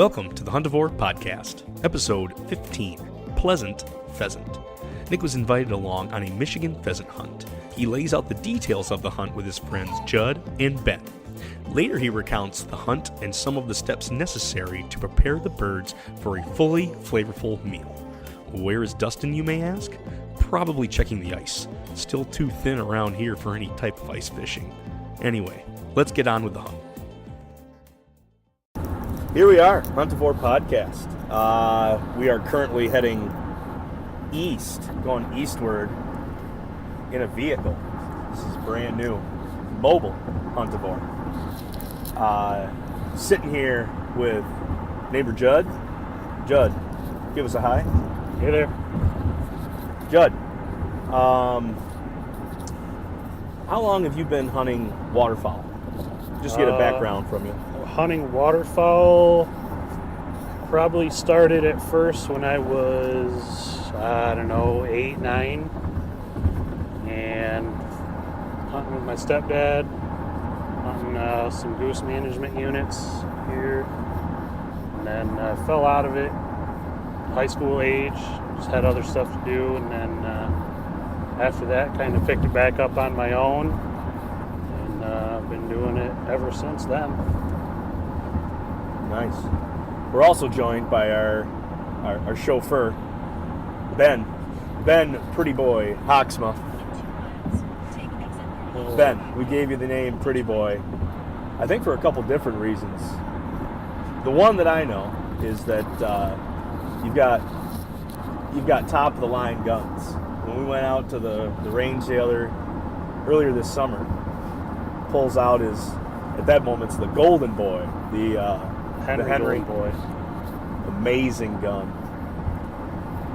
Welcome to the Huntivore Podcast, episode 15, Pleasant Pheasant. Nick was invited along on a Michigan pheasant hunt. He lays out the details of the hunt with his friends Judd and Ben. Later he recounts the hunt and some of the steps necessary to prepare the birds for a fully flavorful meal. Where is Dustin, you may ask? Probably checking the ice. Still too thin around here for any type of ice fishing. Anyway, let's get on with the hunt. Here we are, Huntivore Podcast. We are currently heading east, going eastward in a vehicle. This is brand new, mobile Huntivore. Sitting here with neighbor Judd. Judd, give us a hi. Hey there. Judd, how long have you been hunting waterfowl? Just get a background from you. Hunting waterfowl probably started at first when I was, 8, 9. And hunting with my stepdad, hunting some goose management units here. And then I fell out of it, high school age, just had other stuff to do. And then after that, kind of picked it back up on my own. And I've been doing it ever since then. Nice. We're also joined by our chauffeur, Ben. Ben, Pretty Boy, Hawksma. Ben, we gave you the name Pretty Boy, I think for a couple different reasons. The one that I know is that you've got top of the line guns. When we went out to the range earlier this summer, pulls out at that moment it's the Golden Boy, the Henry Boy. Amazing gun.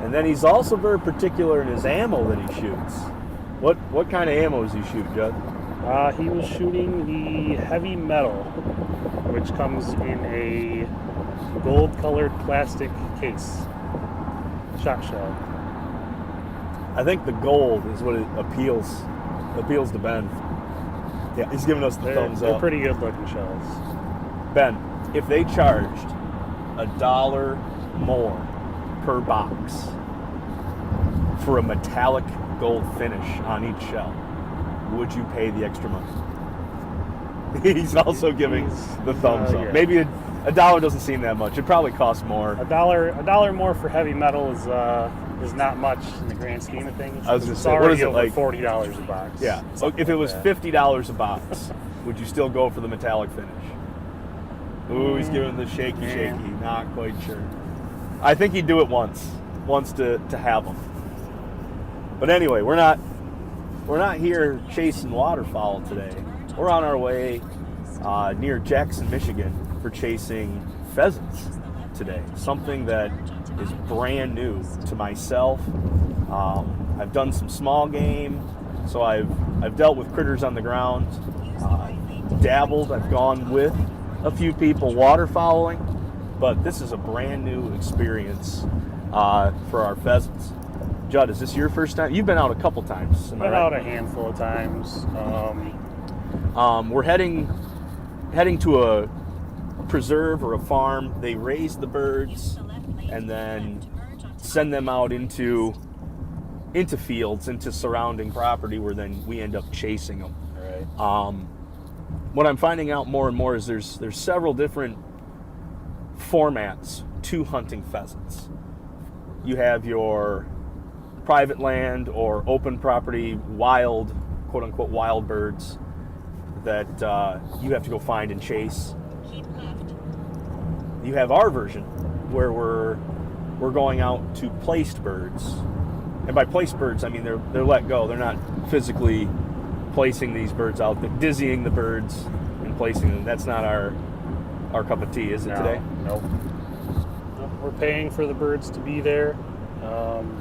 And then he's also very particular in his ammo that he shoots. What kind of ammo does he shoot, Judd? He was shooting the heavy metal, which comes in a gold-colored plastic case. Shot shell. I think the gold is what it appeals to Ben. Yeah, he's giving us the thumbs up. They're pretty good-looking shells. Ben, if they charged $1 more per box for a metallic gold finish on each shell, would you pay the extra money? He's also giving the thumbs up. Yeah. Maybe $1 doesn't seem that much. It probably costs more. $1 more for heavy metal is not much in the grand scheme of things. I was going to say, what is it over like $40 a box? Yeah. So if it was $50 a box, would you still go for the metallic finish? Ooh, he's giving the shaky. Not quite sure. I think he'd do it once to have them. But anyway, we're not here chasing waterfowl today. We're on our way near Jackson, Michigan, for chasing pheasants today. Something that is brand new to myself. I've done some small game, so I've dealt with critters on the ground. Dabbled. I've gone with a few people waterfowling, but this is a brand new experience for our pheasants. Judd, is this your first time? You've been out a couple times. Been out a handful of times. We're heading to a preserve or a farm. They raise the birds and then send them out into fields, into surrounding property, where then we end up chasing them. Right. What I'm finding out more and more is there's several different formats to hunting pheasants. You have your private land or open property, wild, quote unquote, wild birds that you have to go find and chase. You have our version where we're going out to placed birds. And by placed birds, I mean they're let go. They're not physically placing these birds out, but dizzying the birds and placing them. That's not our cup of tea, is it today? Nope. We're paying for the birds to be there. I'm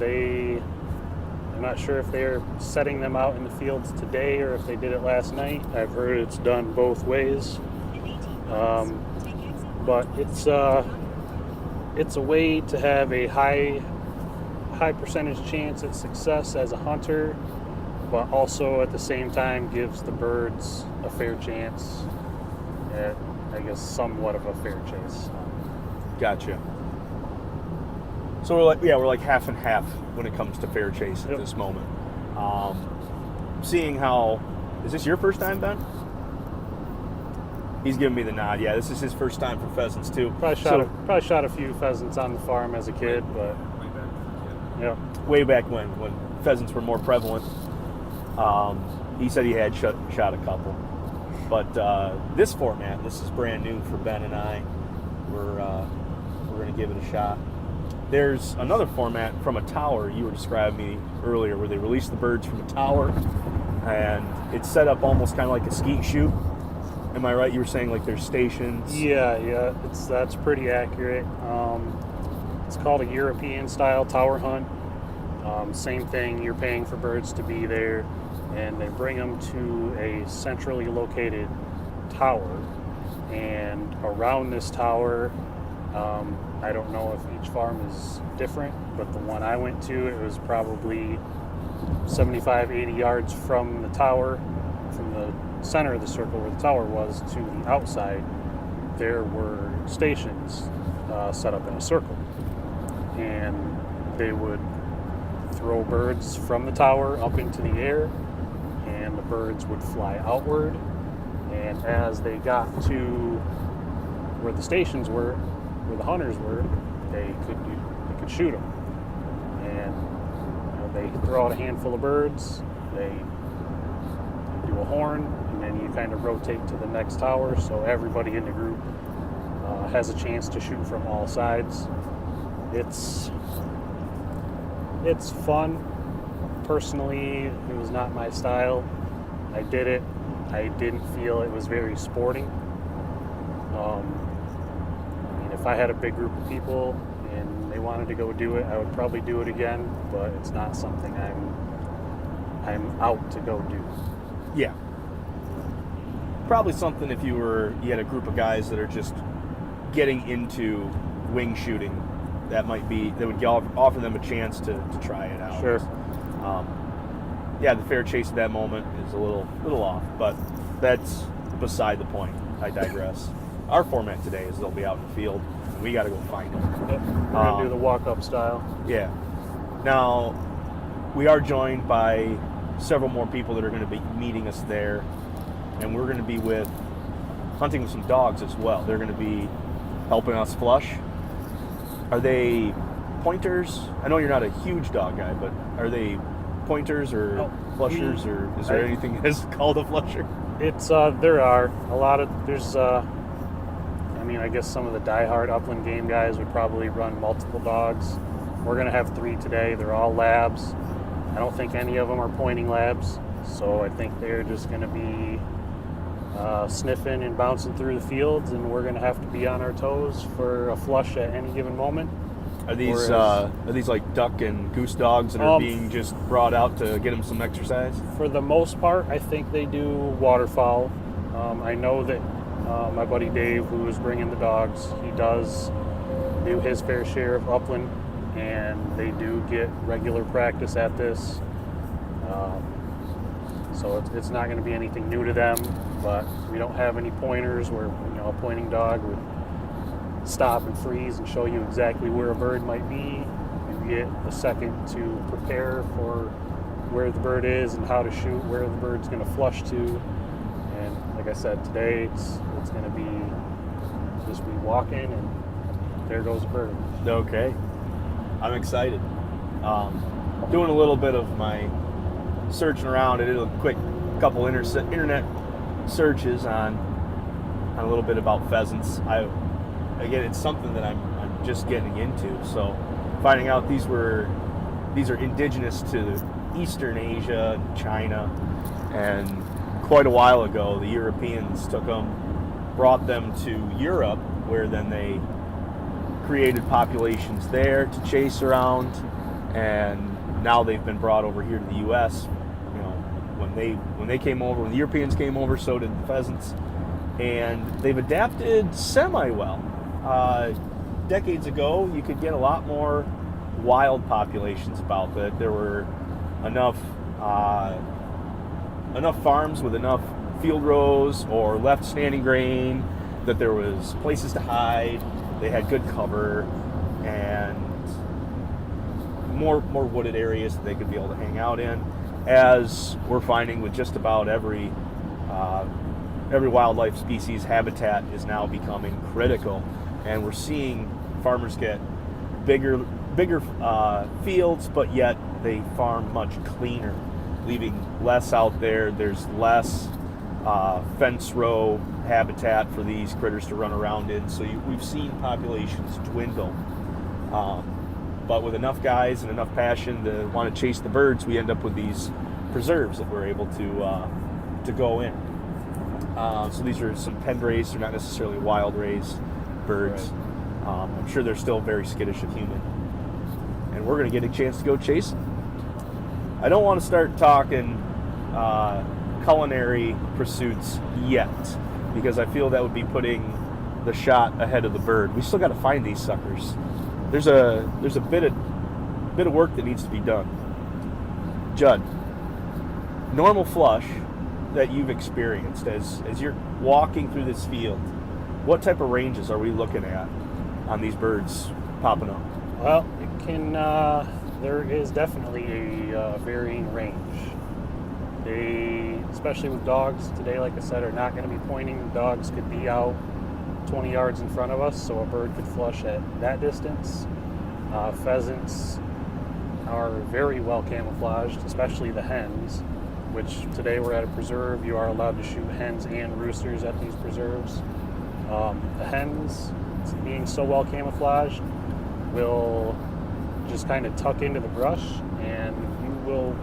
not sure if they're setting them out in the fields today or if they did it last night. I've heard it's done both ways. But it's a way to have a high percentage chance at success as a hunter, but also at the same time gives the birds a fair chance at, I guess, somewhat of a fair chase. Gotcha. So we're like half and half when it comes to fair chase at Yep. this moment. Seeing how, is this your first time, Ben? He's giving me the nod. Yeah, this is his first time for pheasants too. Probably shot a few pheasants on the farm as a kid, but yeah. Way back when pheasants were more prevalent. He said he had shot a couple. But this format, this is brand new for Ben and I. We're going to give it a shot. There's another format from a tower you were describing me earlier where they release the birds from a tower and it's set up almost kind of like a skeet shoot. Am I right? You were saying like there's stations? Yeah, that's pretty accurate. It's called a European style tower hunt. Same thing, you're paying for birds to be there, and they bring them to a centrally located tower, and around this tower, I don't know if each farm is different, but the one I went to, it was probably 75, 80 yards from the tower, from the center of the circle where the tower was to the outside. There were stations set up in a circle, and they would throw birds from the tower up into the air, and the birds would fly outward, and as they got to where the stations were, where the hunters were, they could shoot them. And they throw out a handful of birds, they do a horn, and then you kind of rotate to the next tower, so everybody in the group has a chance to shoot from all sides. It's fun. Personally, it was not my style. I did it. I didn't feel it was very sporting. If I had a big group of people and they wanted to go do it, I would probably do it again, but it's not something I'm out to go do. Yeah. Probably something if you had a group of guys that are just getting into wing shooting, that would offer them a chance to try it out. Sure. Yeah, the fair chase at that moment is a little off, but that's beside the point. I digress. Our format today is they'll be out in the field, and we got to go find them. Yep. We're going to do the walk-up style. Yeah. Now, we are joined by several more people that are going to be meeting us there, and we're going to be hunting with some dogs as well. They're going to be helping us flush. Are they pointers? I know you're not a huge dog guy, but are they pointers or flushers, or is there anything that's called a flusher? It's there are a lot of I guess some of the diehard upland game guys would probably run multiple dogs. We're gonna have 3 today. They're all labs. I don't think any of them are pointing labs, so I think they're just gonna be sniffing and bouncing through the fields, and we're gonna have to be on our toes for a flush at any given moment. Are these like duck and goose dogs that are being just brought out to get them some exercise? For the most part, I think they do waterfowl. I know that my buddy Dave, who is bringing the dogs, he does do his fair share of upland, and they do get regular practice at this. So it's not going to be anything new to them, but we don't have any pointers where a pointing dog would stop and freeze and show you exactly where a bird might be. You get a second to prepare for where the bird is and how to shoot, where the bird's going to flush to. And like I said, today it's going to be just be walking, and there goes a bird. Okay, I'm excited. Doing a little bit of my searching around. I did a quick couple internet searches on a little bit about pheasants. Again, it's something that I'm just getting into. So finding out these are indigenous to Eastern Asia, China, and quite a while ago the Europeans took them, brought them to Europe, where then they created populations there to chase around, and now they've been brought over here to the U.S. When they came over, when the Europeans came over, so did the pheasants, and they've adapted semi-well. Decades ago, you could get a lot more wild populations about that. There were enough farms with enough field rows or left standing grain that there was places to hide, they had good cover and more wooded areas that they could be able to hang out in. As we're finding with just about every wildlife species, habitat is now becoming critical, and we're seeing farmers get bigger fields, but yet they farm much cleaner, leaving less out there. There's less fence row habitat for these critters to run around in, so we've seen populations dwindle. But with enough guys and enough passion to want to chase the birds, we end up with these preserves that we're able to go in. So these are some pen raised, they're not necessarily wild raised birds. Right. I'm sure they're still very skittish of human. And we're going to get a chance to go chase them. I don't want to start talking culinary pursuits yet, because I feel that would be putting the shot ahead of the bird. We still got to find these suckers. There's a bit of work that needs to be done. Judd, normal flush that you've experienced as you're walking through this field, what type of ranges are we looking at on these birds popping up? Well, it can. There is definitely a varying range. They, especially with dogs today, like I said, are not going to be pointing. Dogs could be out 20 yards in front of us, so a bird could flush at that distance. Pheasants are very well camouflaged, especially the hens, which today we're at a preserve. You are allowed to shoot hens and roosters at these preserves. The hens, being so well camouflaged, will just kind of tuck into the brush, and you will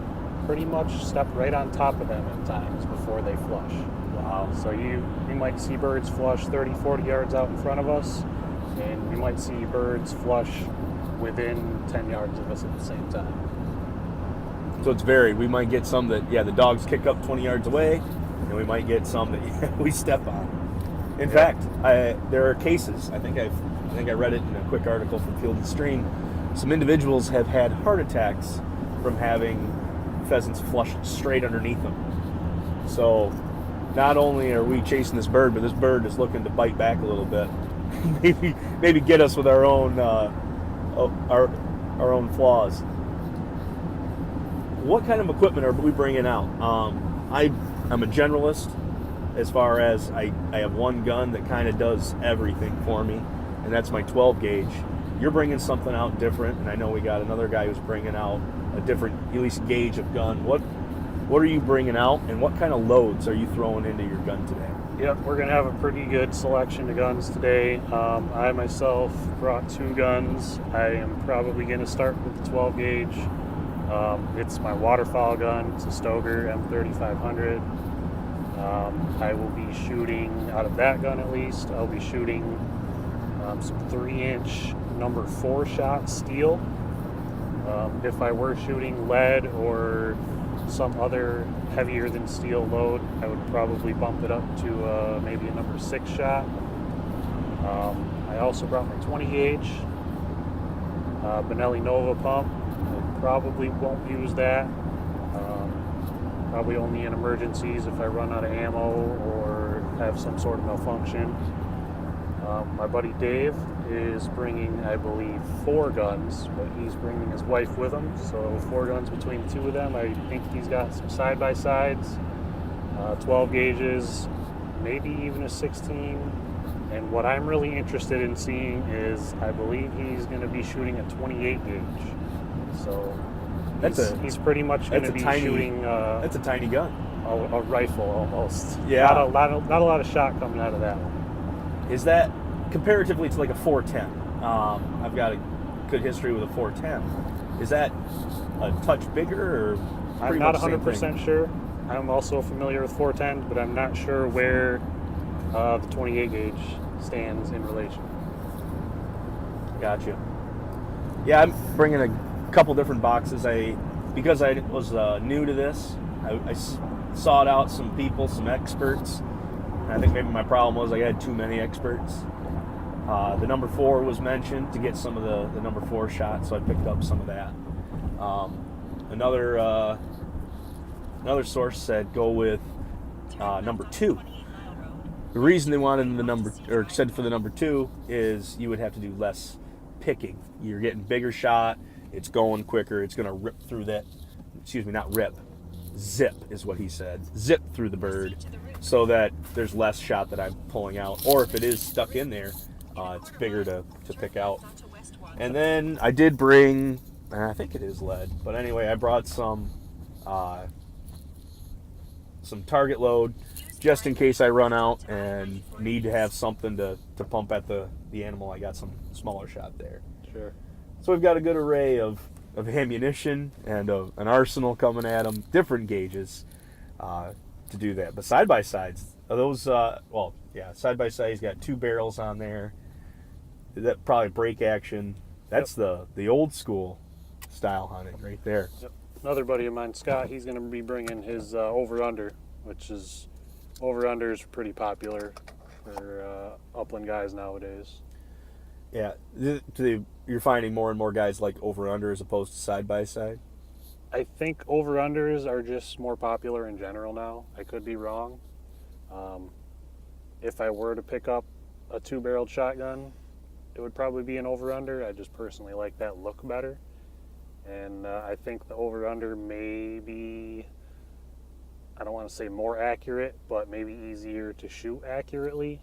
pretty much step right on top of them at times before they flush. Wow. So you might see birds flush 30, 40 yards out in front of us, and you might see birds flush within 10 yards of us at the same time. So it's varied. We might get some that, the dogs kick up 20 yards away, and we might get some that we step on. In fact, there are cases, I think I read it in a quick article from Field and Stream, some individuals have had heart attacks from having pheasants flush straight underneath them. So not only are we chasing this bird, but this bird is looking to bite back a little bit. maybe get us with our own flaws. What kind of equipment are we bringing out? I'm a generalist as far as I have one gun that kind of does everything for me, and that's my 12 gauge. You're bringing something out different, and I know we got another guy who's bringing out a different, at least, gauge of gun. What are you bringing out, and what kind of loads are you throwing into your gun today? Yep, we're going to have a pretty good selection of guns today. I myself brought 2 guns. I am probably going to start with the 12 gauge. It's my waterfowl gun. It's a Stoker M3500. I will be shooting, out of that gun at least, I'll be shooting some 3-inch number 4 shot steel. If I were shooting lead or some other heavier than steel load, I would probably bump it up to maybe a number 6 shot. I also brought my 20 gauge Benelli Nova pump. I probably won't use that. Probably only in emergencies if I run out of ammo or have some sort of malfunction. My buddy Dave is bringing, I believe, 4 guns, but he's bringing his wife with him, so 4 guns between the 2 of them. I think he's got some side-by-sides, 12 gauges, maybe even a 16. And what I'm really interested in seeing is, I believe he's going to be shooting a 28 gauge. So he's pretty much going to be shooting. That's a tiny gun. A rifle almost. Yeah. Not a lot of shot coming out of that one. Is that comparatively to like a 410? I've got a good history with a 410. Is that a touch bigger, or I'm not 100% sure. I'm also familiar with 410, but I'm not sure where the 28 gauge stands in relation. Gotcha. Yeah, I'm bringing a couple different boxes. Because I was new to this, I sought out some people, some experts. And I think maybe my problem was I had too many experts. The number 4 was mentioned to get some of the number 4 shots, so I picked up some of that. Another source said go with number 2. The reason they wanted the number, or said for the number 2, is you would have to do less picking. You're getting bigger shot. It's going quicker. It's going to rip through that. Excuse me, not rip. Zip is what he said. Zip through the bird, so that there's less shot that I'm pulling out. Or if it is stuck in there, it's bigger to pick out. And then I did bring, I think it is lead, but anyway, I brought some target load just in case I run out and need to have something to pump at the animal. I got some smaller shot there. Sure. So we've got a good array of ammunition and an arsenal coming at them, different gauges to do that. But side-by-sides, those, side-by-side, he's got 2 barrels on there. That probably break action. That's the old school style hunting right there. Yep. Another buddy of mine, Scott, he's going to be bringing his over-under, which is, over-under is pretty popular for upland guys nowadays. Yeah, you're finding more and more guys like over-under as opposed to side-by-side? I think over-unders are just more popular in general now. I could be wrong. If I were to pick up a 2-barreled shotgun, it would probably be an over-under. I just personally like that look better. And I think the over-under may be, I don't want to say more accurate, but maybe easier to shoot accurately.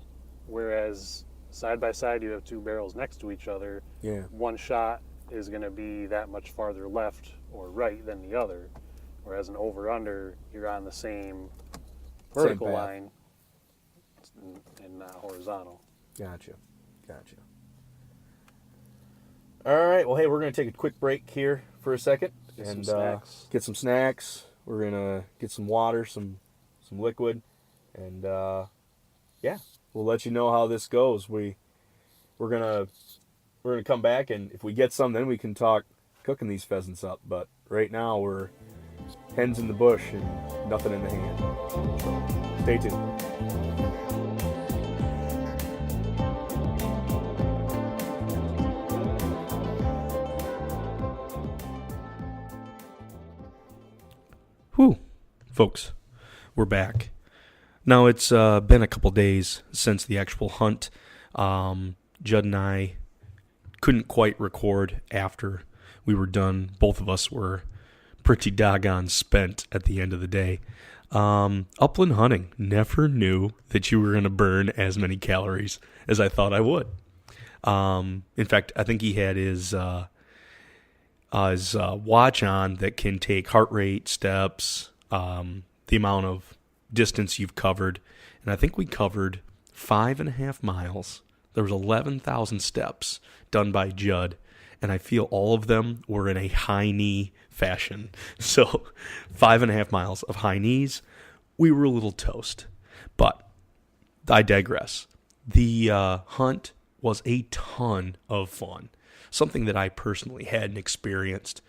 Whereas side-by-side, you have 2 barrels next to each other. Yeah. One shot is going to be that much farther left or right than the other. Whereas an over-under, you're on the same vertical line and not horizontal. Gotcha. All right. Well, hey, we're going to take a quick break here for a second Get and some snacks. We're going to get some water, some liquid, and we'll let you know how this goes. We're gonna come back, and if we get some, then we can talk cooking these pheasants up. But right now we're hens in the bush and nothing in the hand. So stay tuned. Whew, folks, we're back. Now, it's been a couple days since the actual hunt. Judd and I couldn't quite record after we were done. Both of us were pretty doggone spent at the end of the day. Upland hunting, never knew that you were going to burn as many calories as I thought I would. In fact, I think he had his watch on that can take heart rate, steps, the amount of distance you've covered, and I think we covered 5.5 miles. There was 11,000 steps done by Judd, and I feel all of them were in a high knee fashion. So 5.5 miles of high knees. We were a little toast, but I digress. The hunt was a ton of fun. Something that I personally hadn't experienced.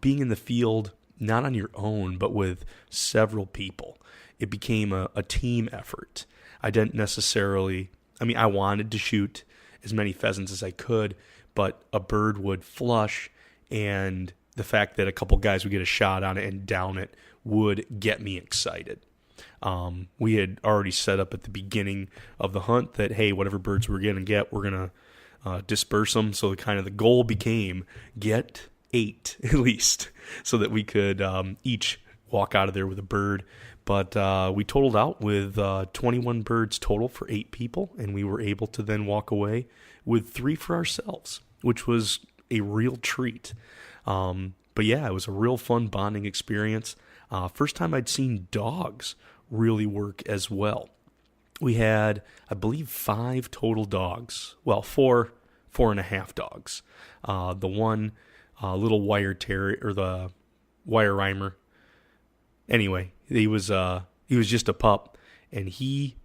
Being in the field, not on your own, but with several people. It became a team effort. I didn't necessarily, I wanted to shoot as many pheasants as I could, but a bird would flush, and the fact that a couple guys would get a shot on it and down it would get me excited. We had already set up at the beginning of the hunt that, hey, whatever birds we're going to get, we're going to disperse them. So the goal became get 8 at least, so that we could each walk out of there with a bird. But we totaled out with 21 birds total for 8 people, and we were able to then walk away with 3 for ourselves, which was a real treat. But yeah, it was a real fun bonding experience. First time I'd seen dogs really work as well. We had, I believe, 5 total dogs. Well, 4.5 dogs. The one little wire terrier, or the wire rhymer. Anyway, he was just a pup, and he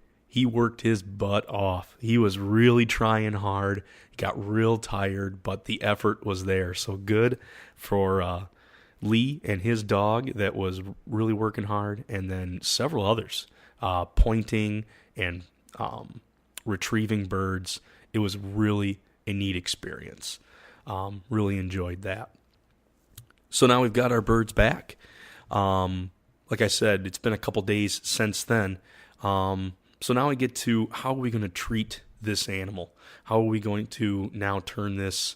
worked his butt off. He was really trying hard, got real tired, but the effort was there. So good for Lee and his dog that was really working hard, and then several others pointing and retrieving birds. It was really a neat experience. Really enjoyed that. So now we've got our birds back. Like I said, it's been a couple days since then. So now I get to how are we going to treat this animal? How are we going to now turn this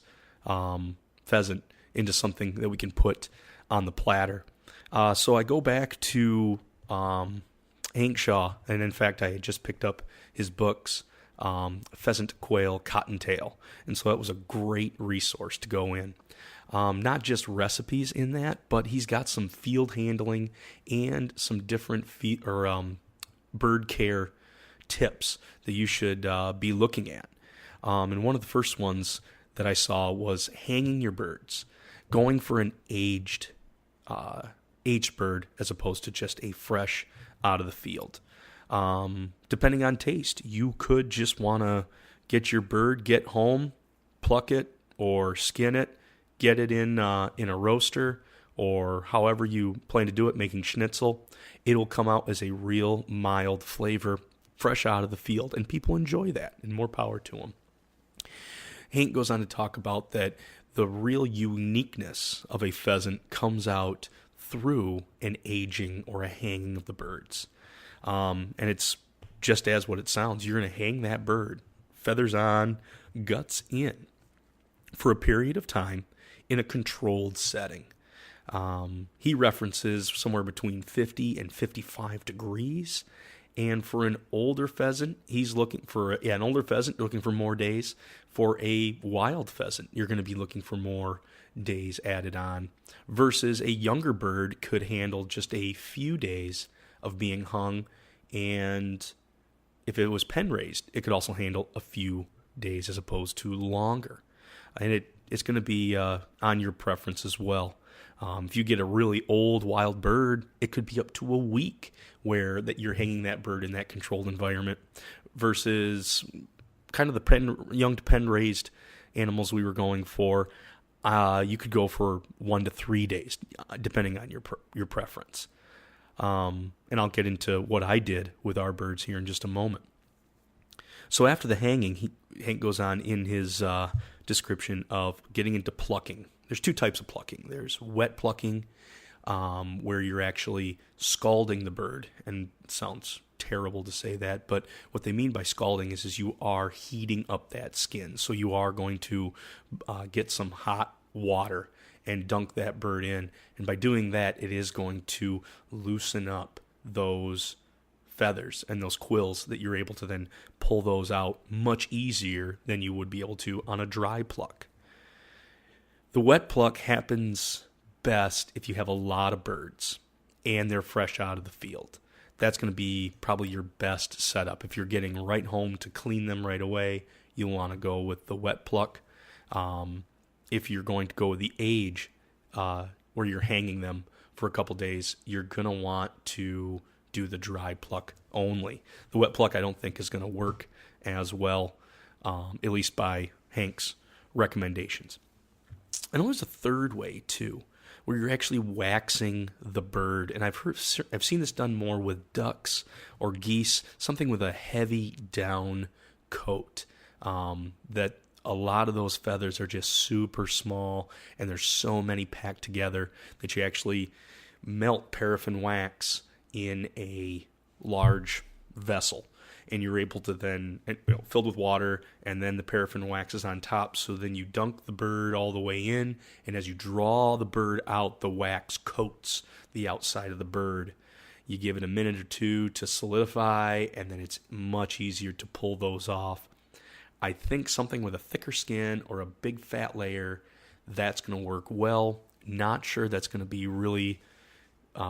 pheasant into something that we can put on the platter? So I go back to Hank Shaw, and in fact I had just picked up his books, Pheasant, Quail, Cottontail, and so that was a great resource to go in. Not just recipes in that, but he's got some field handling and some different bird care tips that you should be looking at. And one of the first ones that I saw was hanging your birds, going for an aged bird as opposed to just a fresh out of the field. Depending on taste, you could just want to get your bird, get home, pluck it or skin it, get it in a roaster, or however you plan to do it, making schnitzel. It'll come out as a real mild flavor, fresh out of the field, and people enjoy that, and more power to them. Hank goes on to talk about that the real uniqueness of a pheasant comes out through an aging or a hanging of the birds. And it's just as what it sounds. You're going to hang that bird, feathers on, guts in, for a period of time in a controlled setting. He references somewhere between 50 and 55 degrees. And for an older pheasant, he's looking for an older pheasant looking for more days. For a wild pheasant, you're going to be looking for more days added on, versus a younger bird could handle just a few days of being hung, and if it was pen raised, it could also handle a few days as opposed to longer. And it's going to be on your preference as well. If you get a really old wild bird, it could be up to a week that you're hanging that bird in that controlled environment, versus kind of the young to pen raised animals we were going for. You could go for 1 to 3 days, depending on your preference. And I'll get into what I did with our birds here in just a moment. So after the hanging, Hank goes on in his description of getting into plucking. There's 2 types of plucking. There's wet plucking, where you're actually scalding the bird. And it sounds terrible to say that, but what they mean by scalding is you are heating up that skin. So you are going to get some hot water and dunk that bird in. And by doing that, it is going to loosen up those feathers and those quills that you're able to then pull those out much easier than you would be able to on a dry pluck. The wet pluck happens best if you have a lot of birds and they're fresh out of the field. That's going to be probably your best setup. If you're getting right home to clean them right away, you'll want to go with the wet pluck. If you're going to go with the age, where you're hanging them for a couple days, you're going to want to do the dry pluck only. The wet pluck I don't think is going to work as well, at least by Hank's recommendations. I know there's a third way too, where you're actually waxing the bird, and I've seen this done more with ducks or geese, something with a heavy down coat. That a lot of those feathers are just super small, and there's so many packed together that you actually melt paraffin wax in a large vessel, and you're able to then, filled with water, and then the paraffin wax is on top, so then you dunk the bird all the way in, and as you draw the bird out, the wax coats the outside of the bird. You give it a minute or 2 to solidify, and then it's much easier to pull those off. I think something with a thicker skin or a big fat layer, that's going to work well. Not sure that's going to be really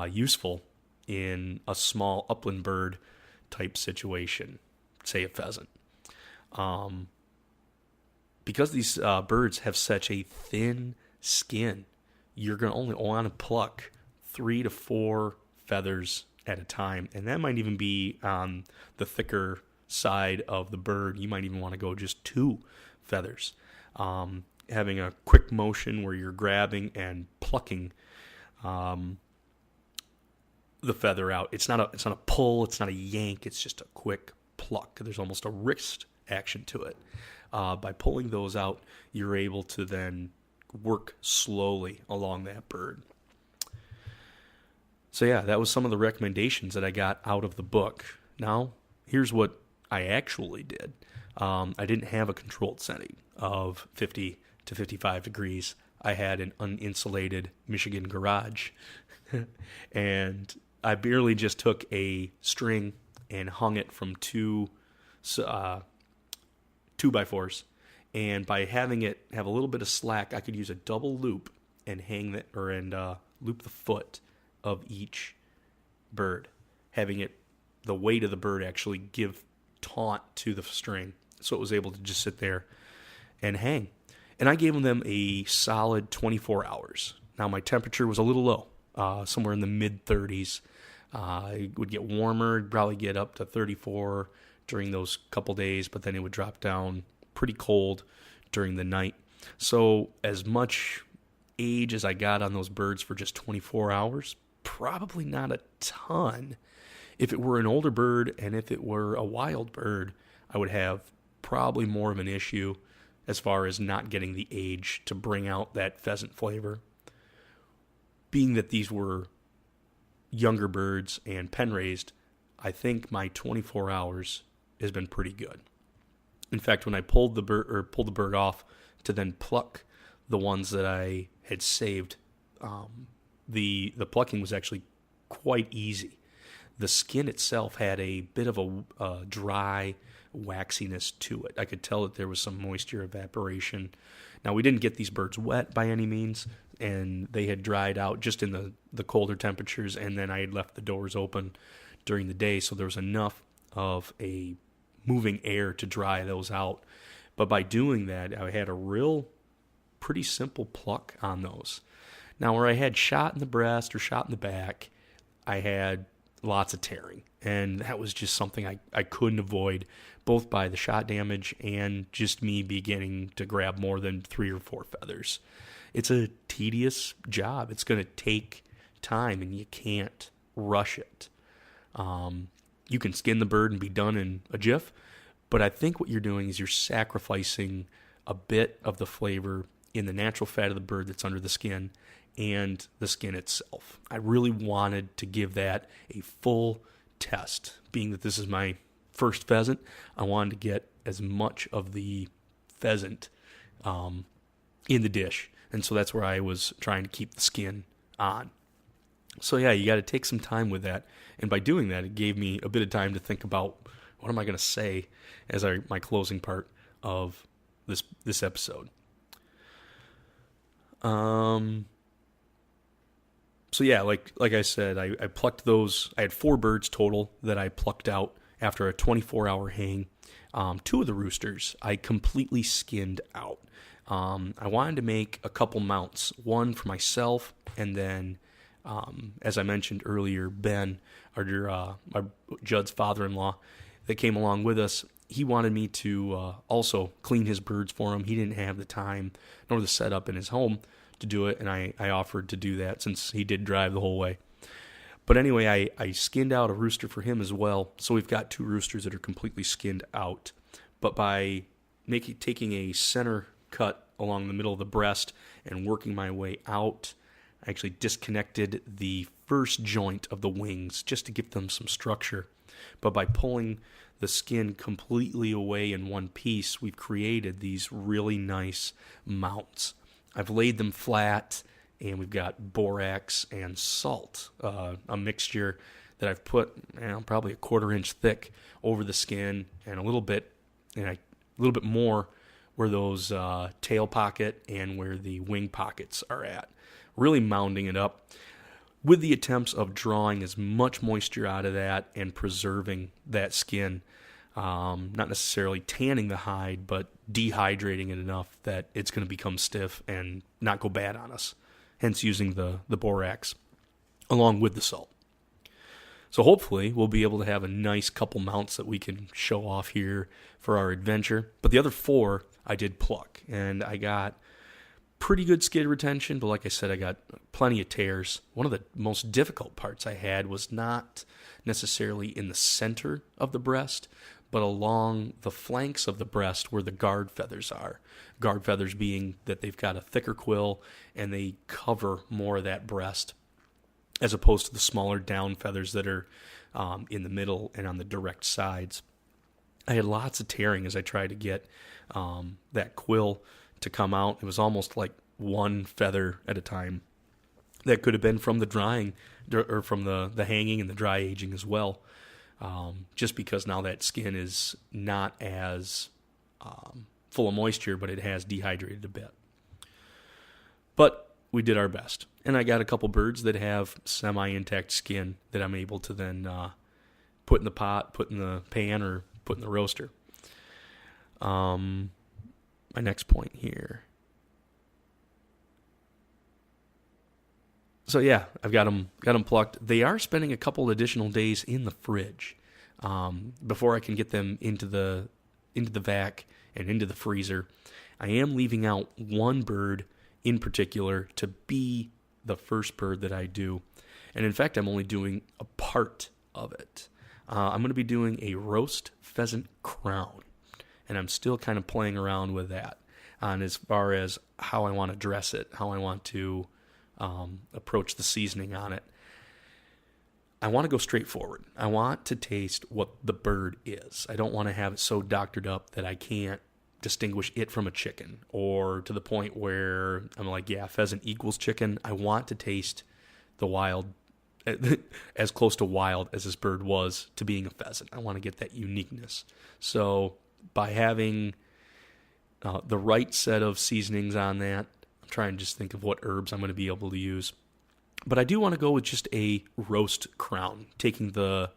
useful in a small upland bird type situation, say a pheasant. Because these birds have such a thin skin, you're going to only want to pluck 3 to 4 feathers at a time, and that might even be on the thicker side of the bird. You might even want to go just 2 feathers. Having a quick motion where you're grabbing and plucking the feather out. It's not a pull, it's not a yank, it's just a quick pluck. There's almost a wrist action to it. By pulling those out, you're able to then work slowly along that bird. So yeah, that was some of the recommendations that I got out of the book. Now, here's what I actually did. I didn't have a controlled setting of 50 to 55 degrees. I had an uninsulated Michigan garage, and I barely just took a string and hung it from two 2x4s, and by having it have a little bit of slack, I could use a double loop and loop the foot of each bird, having it the weight of the bird actually give taunt to the string, so it was able to just sit there and hang. And I gave them a solid 24 hours. Now my temperature was a little low, somewhere in the mid-30s. It would get warmer, it'd probably get up to 34 during those couple days, but then it would drop down pretty cold during the night. So as much age as I got on those birds for just 24 hours, probably not a ton. If it were an older bird and if it were a wild bird, I would have probably more of an issue as far as not getting the age to bring out that pheasant flavor. Being that these were younger birds and pen raised, I think my 24 hours has been pretty good. In fact, when I pulled the bird off to then pluck the ones that I had saved, the plucking was actually quite easy. The skin itself had a bit of a dry waxiness to it. I could tell that there was some moisture evaporation. Now, we didn't get these birds wet by any means, and they had dried out just in the colder temperatures, and then I had left the doors open during the day, so there was enough of a moving air to dry those out. But by doing that, I had a pretty simple pluck on those. Now, where I had shot in the breast or shot in the back, I had lots of tearing, and that was just something I couldn't avoid, both by the shot damage and just me beginning to grab more than 3 or 4 feathers. It's a tedious job. It's going to take time, and you can't rush it. You can skin the bird and be done in a jiff, but I think what you're doing is you're sacrificing a bit of the flavor in the natural fat of the bird that's under the skin and the skin itself. I really wanted to give that a full test. Being that this is my first pheasant, I wanted to get as much of the pheasant in the dish. And so that's where I was trying to keep the skin on. So yeah, you got to take some time with that. And by doing that, it gave me a bit of time to think about what am I going to say as my closing part of this episode. So yeah, like I said, I plucked those. I had 4 birds total that I plucked out after a 24-hour hang. 2 of the roosters I completely skinned out. I wanted to make a couple mounts, one for myself, and then, as I mentioned earlier, Ben, my Judd's father-in-law, that came along with us. He wanted me to also clean his birds for him. He didn't have the time nor the setup in his home to do it, and I offered to do that since he did drive the whole way. But anyway, I skinned out a rooster for him as well, so we've got 2 roosters that are completely skinned out. But by taking a center cut along the middle of the breast and working my way out, I actually disconnected the first joint of the wings just to give them some structure. But by pulling the skin completely away in one piece, we've created these really nice mounts. I've laid them flat, and we've got borax and salt, a mixture that I've put probably a 1/4 inch thick over the skin, and a little bit more where those tail pocket and where the wing pockets are at. Really mounding it up with the attempts of drawing as much moisture out of that and preserving that skin. Not necessarily tanning the hide, but dehydrating it enough that it's going to become stiff and not go bad on us. Hence using the borax along with the salt. So hopefully we'll be able to have a nice couple mounts that we can show off here for our adventure. But the other 4 I did pluck, and I got pretty good skid retention, but like I said, I got plenty of tears. One of the most difficult parts I had was not necessarily in the center of the breast, but along the flanks of the breast where the guard feathers are. Guard feathers being that they've got a thicker quill and they cover more of that breast. as opposed to the smaller down feathers that are in the middle and on the direct sides. I had lots of tearing as I tried to get that quill to come out. It was almost like one feather at a time. That could have been from the drying or from the hanging and the dry aging as well. Just because now that skin is not as full of moisture, but it has dehydrated a bit. But we did our best. And I got a couple birds that have semi-intact skin that I'm able to then put in the pot, put in the pan, or put in the roaster. My next point here. So yeah, I've got them plucked. They are spending a couple additional days in the fridge before I can get them into the vac and into the freezer. I am leaving out one bird in particular to be the first bird that I do, and in fact, I'm only doing a part of it. I'm going to be doing a roast pheasant crown, and I'm still kind of playing around with that on as far as how I want to dress it, how I want to approach the seasoning on it. I want to go straight forward. I want to taste what the bird is. I don't want to have it so doctored up that I can't distinguish it from a chicken, or to the point where I'm like, yeah, pheasant equals chicken. I want to taste the wild, as close to wild as this bird was to being a pheasant. I want to get that uniqueness. So by having the right set of seasonings on that, I'm trying to just think of what herbs I'm going to be able to use. But I do want to go with just a roast crown, taking the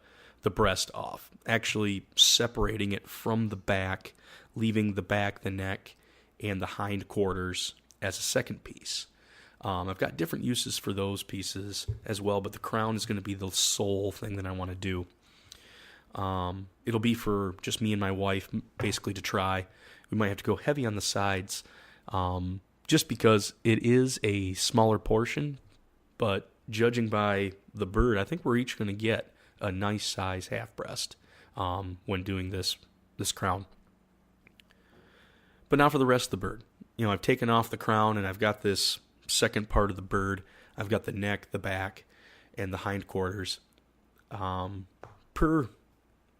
breast off, actually separating it from the back, leaving the back, the neck, and the hind quarters as a second piece. I've got different uses for those pieces as well, but the crown is going to be the sole thing that I want to do. It'll be for just me and my wife, basically, to try. We might have to go heavy on the sides, just because it is a smaller portion, but judging by the bird, I think we're each going to get a nice size half breast when doing this crown. But now for the rest of the bird. I've taken off the crown and I've got this second part of the bird. I've got the neck, the back, and the hindquarters. Per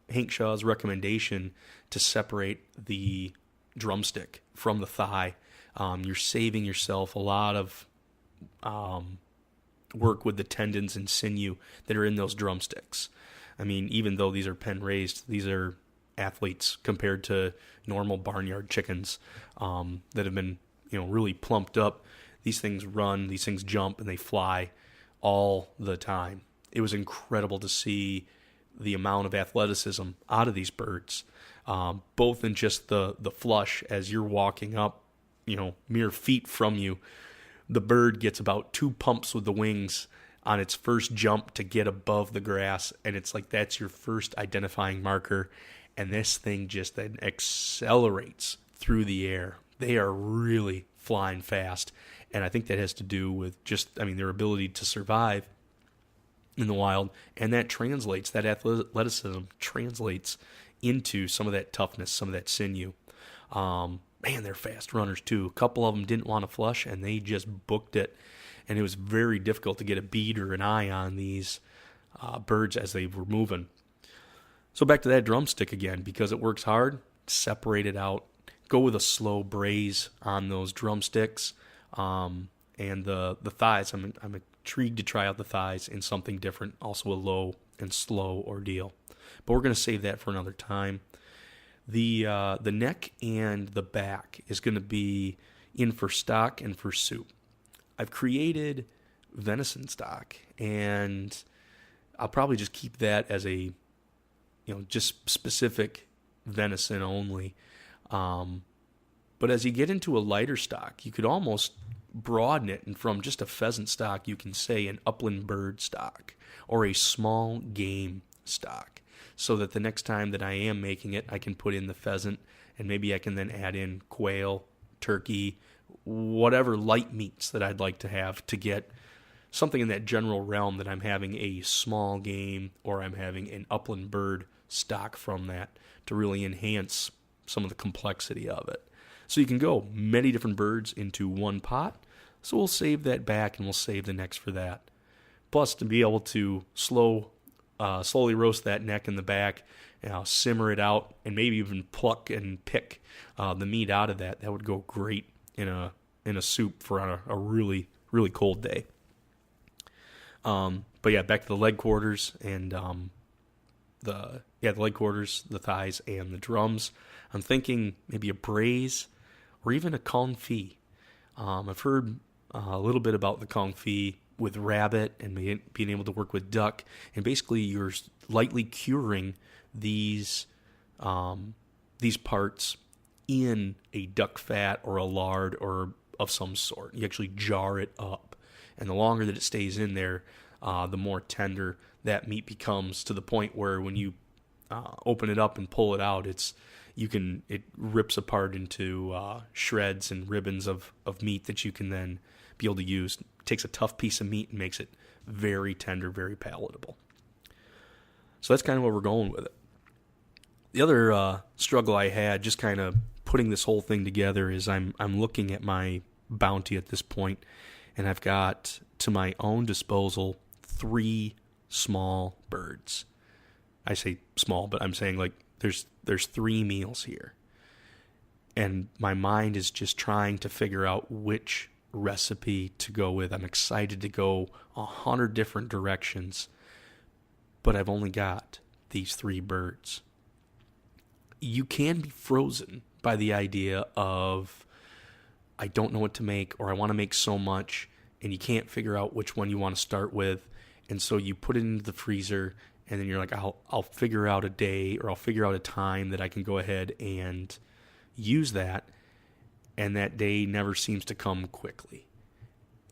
Hank Shaw's recommendation to separate the drumstick from the thigh, you're saving yourself a lot of work with the tendons and sinew that are in those drumsticks. I mean, even though these are pen raised, these are athletes compared to normal barnyard chickens that have been, really plumped up. These things run, these things jump, and they fly all the time. It was incredible to see the amount of athleticism out of these birds, both in just the flush as you're walking up, mere feet from you. The bird gets about 2 pumps with the wings on its first jump to get above the grass, and it's like that's your first identifying marker, and this thing just then accelerates through the air. They are really flying fast, and I think that has to do with their ability to survive in the wild, and that athleticism translates into some of that toughness, some of that sinew. Man, they're fast runners too. A couple of them didn't want to flush, and they just booked it. And it was very difficult to get a bead or an eye on these birds as they were moving. So back to that drumstick again, because it works hard, separate it out. Go with a slow braise on those drumsticks. And the thighs, I'm intrigued to try out the thighs in something different, also a low and slow ordeal. But we're going to save that for another time. The neck and the back is going to be in for stock and for soup. I've created venison stock, and I'll probably just keep that as a, just specific venison only. But as you get into a lighter stock, you could almost broaden it, and from just a pheasant stock, you can say an upland bird stock or a small game stock, so that the next time that I am making it, I can put in the pheasant, and maybe I can then add in quail, turkey, whatever light meats that I'd like to have to get something in that general realm that I'm having a small game or I'm having an upland bird stock from that to really enhance some of the complexity of it. So you can go many different birds into one pot. So we'll save that back and we'll save the next for that. Plus, to be able to slowly roast that neck and the back, simmer it out, and maybe even pluck and pick the meat out of that. That would go great in a soup for a really, really cold day. But yeah, back to the leg quarters and the leg quarters, the thighs, and the drums. I'm thinking maybe a braise or even a confit. I've heard a little bit about the confit with rabbit and being able to work with duck, and basically you're lightly curing these parts in a duck fat or a lard or of some sort. You actually jar it up, and the longer that it stays in there, the more tender that meat becomes, to the point where when you open it up and pull it out, it rips apart into shreds and ribbons of meat that you can then be able to use. It takes a tough piece of meat and makes it very tender, very palatable. So that's kind of where we're going with it. The other struggle I had just kind of putting this whole thing together is I'm looking at my bounty at this point, and I've got to my own disposal 3 small birds. I say small, but I'm saying like there's 3 meals here. And my mind is just trying to figure out which recipe to go with. I'm excited to go 100 different directions, but I've only got these 3 birds. You can be frozen by the idea of, I don't know what to make, or I want to make so much, and you can't figure out which one you want to start with, and so you put it into the freezer, and then you're like, I'll figure out a day, or I'll figure out a time that I can go ahead and use that, and that day never seems to come quickly.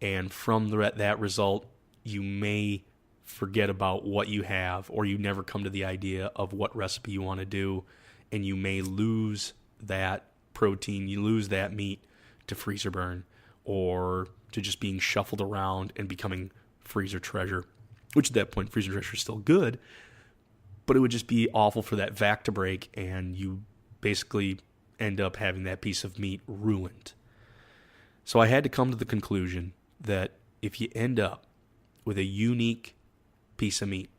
And from that result, you may forget about what you have, or you never come to the idea of what recipe you want to do, and you may lose that protein, you lose that meat to freezer burn, or to just being shuffled around and becoming freezer treasure, which at that point, freezer treasure is still good, but it would just be awful for that vac to break, and you basically end up having that piece of meat ruined. So I had to come to the conclusion that if you end up with a unique piece of meat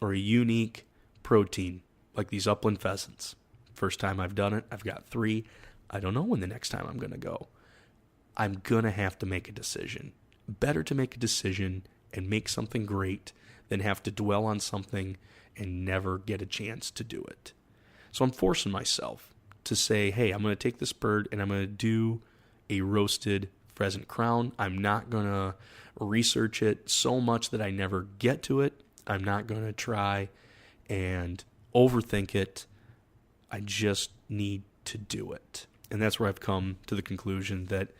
or a unique protein, like these upland pheasants, first time I've done it, I've got 3. I don't know when the next time I'm going to go. I'm going to have to make a decision. Better to make a decision and make something great than have to dwell on something and never get a chance to do it. So I'm forcing myself to say, hey, I'm going to take this bird and I'm going to do a roasted pheasant crown. I'm not going to research it so much that I never get to it. I'm not going to try and overthink it. I just need to do it. And that's where I've come to the conclusion that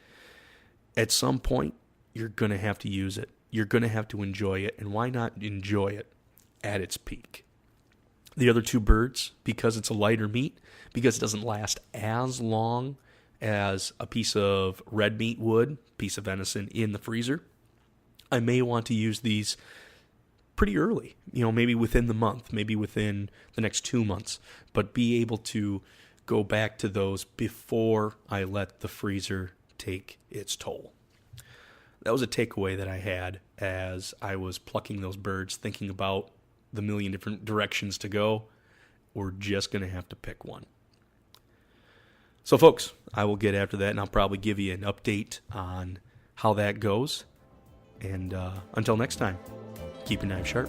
at some point, you're going to have to use it. You're going to have to enjoy it. And why not enjoy it at its peak? The other 2 birds, because it's a lighter meat, because it doesn't last as long as a piece of red meat would, piece of venison in the freezer, I may want to use these pretty early, maybe within the month, maybe within the next 2 months, but be able to go back to those before I let the freezer take its toll. That was a takeaway that I had as I was plucking those birds, thinking about the million different directions to go. We're just going to have to pick one. So, folks, I will get after that, and I'll probably give you an update on how that goes. And until next time, keep your knife sharp.